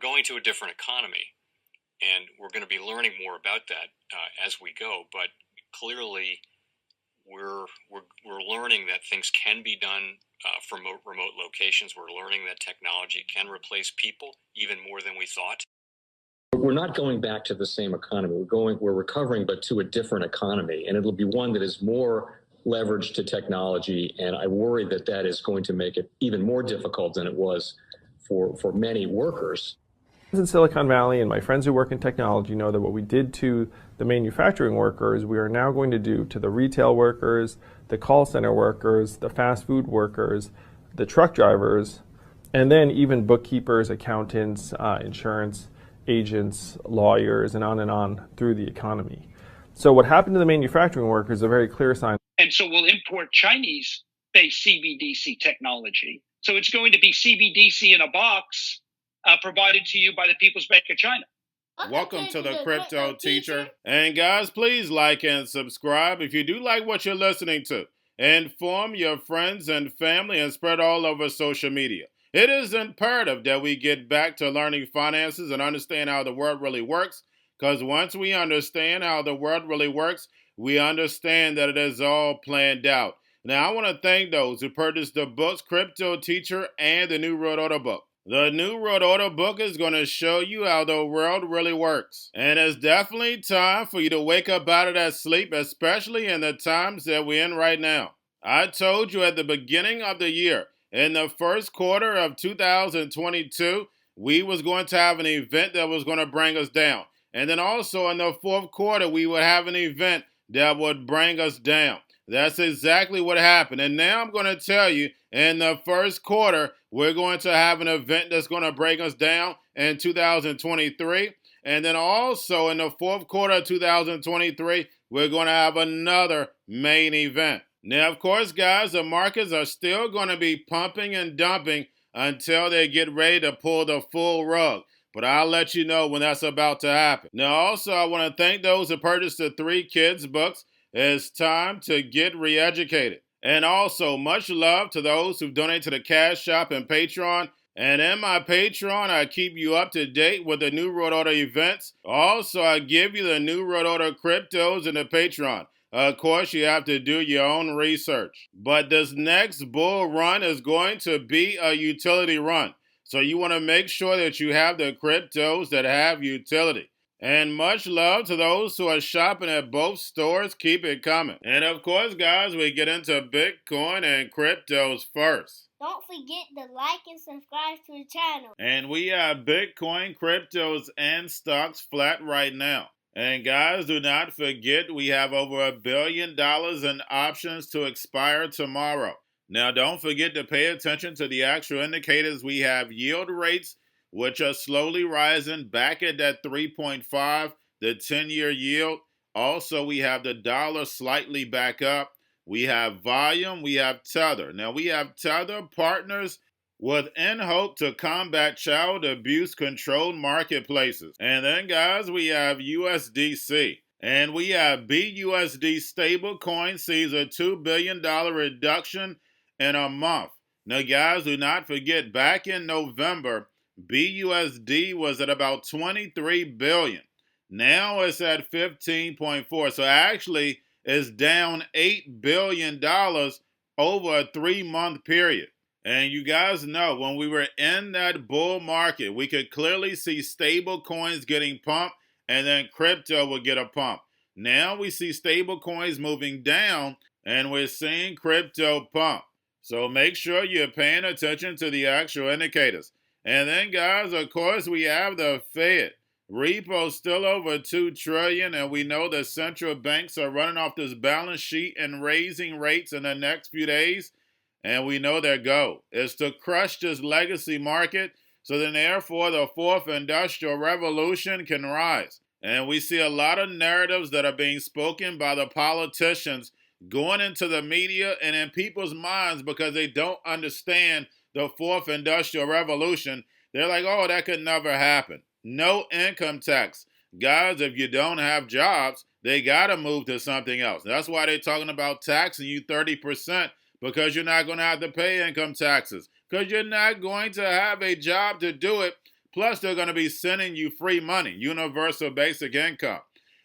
going to a different economy, and we're going to be learning more about that as we go. But clearly, we're learning that things can be done from remote locations. We're learning that technology can replace people even more than we thought. We're not going back to the same economy. We're recovering, but to a different economy, and it'll be one that is more leveraged to technology. And I worry that that is going to make it even more difficult than it was for many workers. In Silicon Valley, and my friends who work in technology know that what we did to the manufacturing workers, we are now going to do to the retail workers, the call center workers, the fast food workers, the truck drivers, and then even bookkeepers, accountants, insurance agents, lawyers, and on through the economy. So what happened to the manufacturing workers is a very clear sign. And so we'll import Chinese-based CBDC technology. So it's going to be CBDC in a box provided to you by the People's Bank of China. Welcome to the Crypto Teacher. And guys, please like and subscribe if you do like what you're listening to. Inform your friends and family and spread all over social media. It is imperative that we get back to learning finances and understand how the world really works, because once we understand how the world really works, we understand that it is all planned out. Now, I want to thank those who purchased the books Cryptoteacher and the New World Order book. The New World Order book is going to show you how the world really works. And it's definitely time for you to wake up out of that sleep, especially in the times that we're in right now. I told you at the beginning of the year, in the first quarter of 2022, we was going to have an event that was going to bring us down. And then also in the fourth quarter, we would have an event that would bring us down. That's exactly what happened. And now I'm going to tell you, in the first quarter, we're going to have an event that's going to bring us down in 2023. And then also in the fourth quarter of 2023, we're going to have another main event. Now, of course, guys, the markets are still going to be pumping and dumping until they get ready to pull the full rug. But I'll let you know when that's about to happen. Now, also, I want to thank those who purchased the 3 Kids books. It's time to get re-educated. And also, much love to those who donate to the Cash Shop and Patreon. And in my Patreon, I keep you up to date with the New World Order events. Also, I give you the New World Order cryptos in the Patreon. Of course, you have to do your own research. But this next bull run is going to be a utility run. So you want to make sure that you have the cryptos that have utility. And much love to those who are shopping at both stores. Keep it coming. And of course, guys, we get into Bitcoin and cryptos first. Don't forget to like and subscribe to the channel. And we have Bitcoin, cryptos, and stocks flat right now. And guys, do not forget we have over $1 billion in options to expire tomorrow. Now, don't forget to pay attention to the actual indicators. We have yield rates, which are slowly rising back at that 3.5, the 10-year yield. Also, we have the dollar slightly back up. We have volume. We have Tether. Now, we have Tether partners within hope to combat child abuse controlled marketplaces. And then, guys, we have USDC. And we have BUSD stablecoin sees a $2 billion reduction in a month. Now, guys, do not forget, back in November, BUSD was at about 23 billion. Now it's at 15.4. So actually, it's down $8 billion over a 3-month period. And you guys know, when we were in that bull market, we could clearly see stable coins getting pumped, and then crypto would get a pump. Now we see stable coins moving down, and we're seeing crypto pump. So make sure you're paying attention to the actual indicators. And then, guys, of course, we have the Fed. Repo still over $2 trillion, and we know the central banks are running off this balance sheet and raising rates in the next few days. And we know their goal is to crush this legacy market, so then therefore the fourth industrial revolution can rise. And we see a lot of narratives that are being spoken by the politicians going into the media and in people's minds because they don't understand the fourth industrial revolution. They're like, oh, that could never happen. No income tax. Guys, if you don't have jobs, they got to move to something else. That's why they're talking about taxing you 30%, because you're not going to have to pay income taxes, because you're not going to have a job to do it, Plus, they're going to be sending you free money, universal basic income.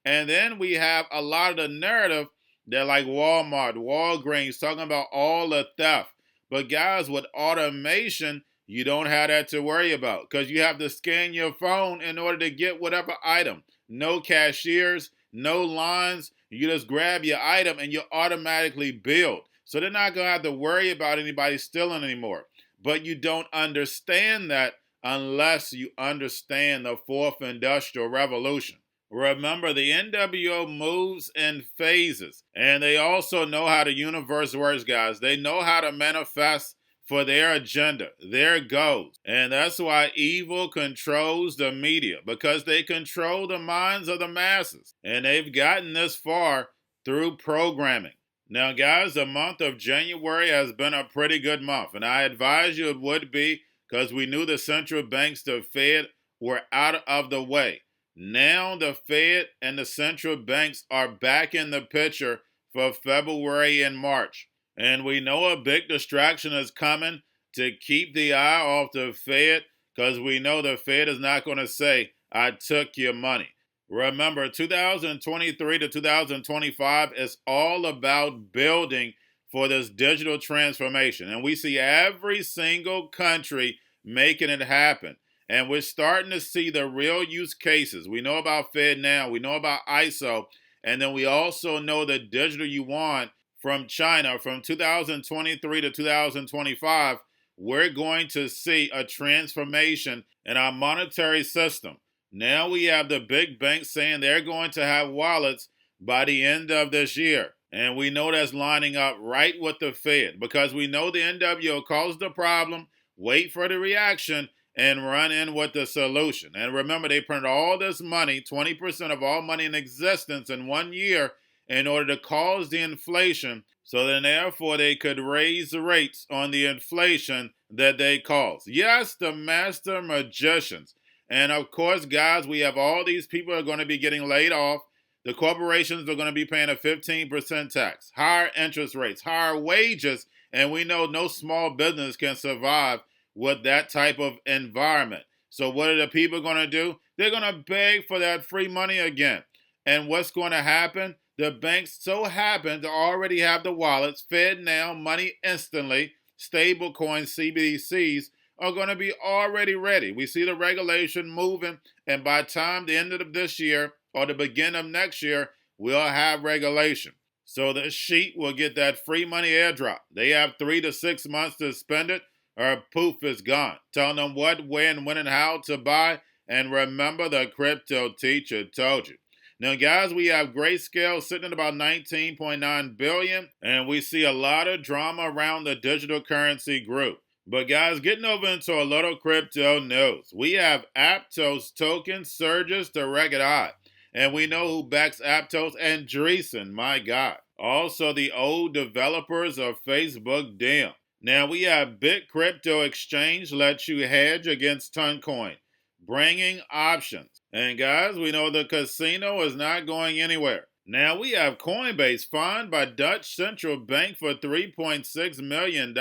And then we have a lot of the narrative that like Walmart, Walgreens, talking about all the theft. But guys, with automation, you don't have that to worry about because you have to scan your phone in order to get whatever item. No cashiers, no lines. You just grab your item and you're automatically billed. So they're not going to have to worry about anybody stealing anymore. But you don't understand that unless you understand the fourth industrial revolution. Remember, the NWO moves in phases, and they also know how the universe works, guys. They know how to manifest for their agenda, their goals. And that's why evil controls the media, because they control the minds of the masses. And they've gotten this far through programming. Now, guys, the month of January has been a pretty good month, and I advise you it would be because we knew the central banks, the Fed, were out of the way. Now the Fed and the central banks are back in the picture for February and March. And we know a big distraction is coming to keep the eye off the Fed because we know the Fed is not going to say, I took your money. Remember, 2023 to 2025 is all about building for this digital transformation. And we see every single country making it happen. And we're starting to see the real use cases. We know about FedNow, we know about ISO, and then we also know the digital yuan from China from 2023 to 2025. We're going to see a transformation in our monetary system. Now we have the big banks saying they're going to have wallets by the end of this year. And we know that's lining up right with the Fed because we know the NWO caused the problem, wait for the reaction, and run in with the solution. And remember, they printed all this money, 20% of all money in existence in 1 year in order to cause the inflation. So then therefore they could raise the rates on the inflation that they caused. Yes, the master magicians. And of course, guys, we have all these people are going to be getting laid off. The corporations are going to be paying a 15% tax, higher interest rates, higher wages. And we know no small business can survive with that type of environment. So what are the people going to do? They're going to beg for that free money again. And what's going to happen? The banks so happen to already have the wallets, FedNow, money instantly, stable coins, CBDCs, are going to be already ready. We see the regulation moving, and by the time the end of this year or the beginning of next year, we'll have regulation. So the sheet will get that free money airdrop. They have 3 to 6 months to spend it, or poof, it's gone. Telling them what, when, and how to buy. And remember, the crypto teacher told you. Now, guys, we have Grayscale sitting at about 19.9 billion, and we see a lot of drama around the digital currency group. But guys, getting over into a little crypto news. We have Aptos token surges to record high. And we know who backs Aptos, and Andreessen, my God. Also, the old developers of Facebook Dim. Now, we have Bit Crypto Exchange lets you hedge against Toncoin, bringing options. And guys, we know the casino is not going anywhere. Now, we have Coinbase fined by Dutch Central Bank for $3.6 million.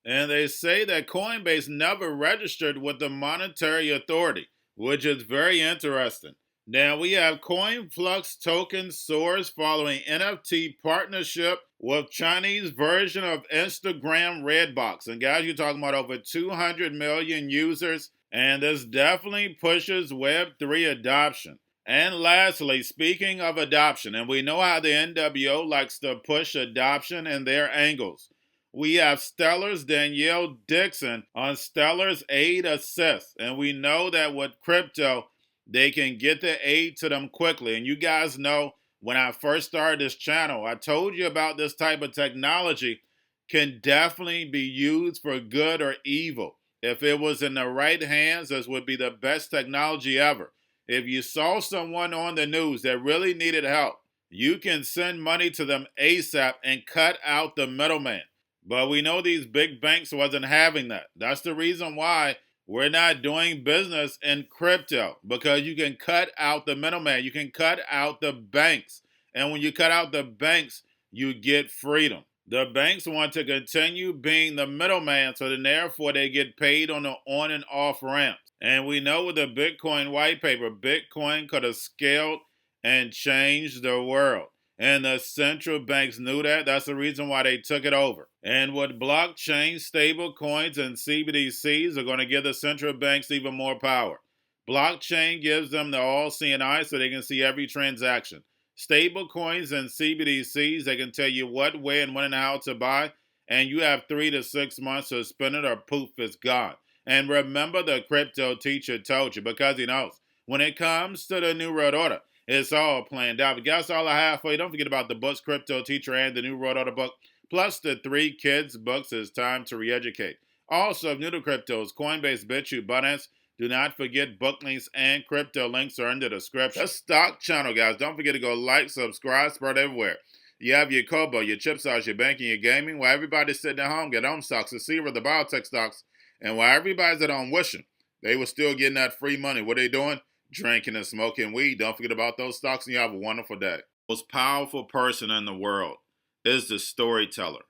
And they say that Coinbase never registered with the Monetary Authority, which is very interesting. Now we have Conflux token soars following NFT partnership with Chinese version of Instagram Redbox. And guys, you're talking about over 200 million users, and this definitely pushes Web3 adoption. And lastly, speaking of adoption, and we know how the NWO likes to push adoption in their angles. We have Stellar's Danielle Dixon on Stellar's Aid Assist. And we know that with crypto, they can get the aid to them quickly. And you guys know when I first started this channel, I told you about this type of technology can definitely be used for good or evil. If it was in the right hands, this would be the best technology ever. If you saw someone on the news that really needed help, you can send money to them ASAP and cut out the middleman. But we know these big banks wasn't having that. That's the reason why we're not doing business in crypto, because you can cut out the middleman. You can cut out the banks. And when you cut out the banks, you get freedom. The banks want to continue being the middleman, so then therefore they get paid on the on and off ramps. And we know with the Bitcoin white paper, Bitcoin could have scaled and changed the world. And the central banks knew that. That's the reason why they took it over. And with blockchain, stable coins, and CBDCs are going to give the central banks even more power. Blockchain gives them the all-seeing eye so they can see every transaction. Stable coins and CBDCs, they can tell you what, where, and when and how to buy. And you have 3 to 6 months to spend it or poof, it's gone. And remember, the crypto teacher told you, because he knows when it comes to the New World Order, it's all planned out. But guys, all I have for you. Don't forget about the books, Crypto Teacher and the New World Order book, plus the 3 kids books. It's time to re-educate. Also, if new to cryptos, Coinbase, Bitrue, Binance, do not forget book links and crypto links are in the description. The stock channel, guys. Don't forget to go like, subscribe, spread everywhere. You have your Kobo, your chip stocks, your banking, your gaming. While everybody's sitting at home, get home stocks, the Seaver, the biotech stocks. And while everybody's at home wishing they were still getting that free money, what are they doing? Drinking and smoking weed. Don't forget about those stocks, and you have a wonderful day. The most powerful person in the world is the storyteller.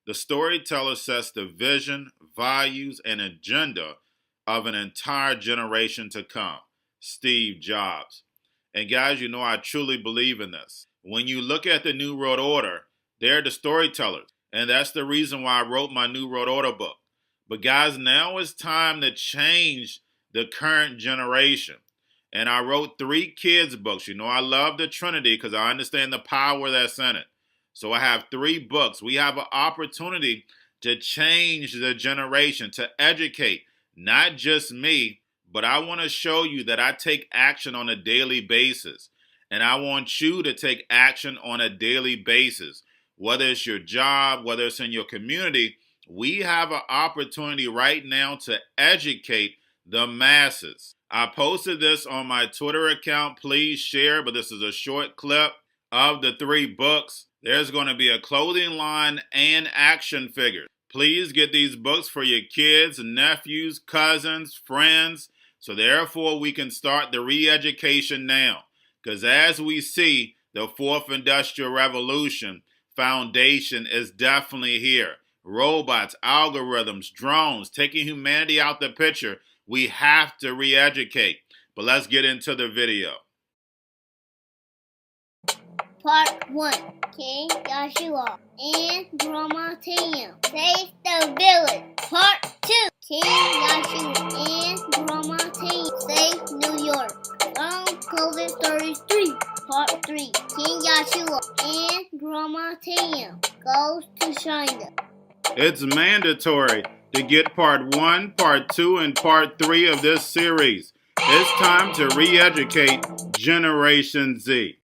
The storyteller sets the vision, values, and agenda of an entire generation to come. Steve Jobs. And guys, you know I truly believe in this. When you look at the New World Order, they're the storytellers. And that's the reason why I wrote my New World Order book. But guys, now it's time to change the current generation. And I wrote 3 kids books. You know, I love the Trinity because I understand the power that's in it. So I have 3 books. We have an opportunity to change the generation, to educate, not just me, but I want to show you that I take action on a daily basis. And I want you to take action on a daily basis. Whether it's your job, whether it's in your community, we have an opportunity right now to educate the masses. I posted this on my Twitter account. Please share, but this is a short clip of the 3 books. There's going to be a clothing line and action figures. Please get these books for your kids, nephews, cousins, friends, so therefore we can start the re-education now. Because as we see, the 4th Industrial Revolution foundation is definitely here. Robots, algorithms, drones, taking humanity out the picture. We have to re-educate. But let's get into the video. Part 1. King Joshua and Grandma Tam save the village. Part 2. King Joshua and Grandma Tam save New York. From COVID Stories 3. Part 3. King Joshua and Grandma Tam goes to China. It's mandatory to get part 1, part 2, and part 3 of this series. It's time to re-educate Generation Z.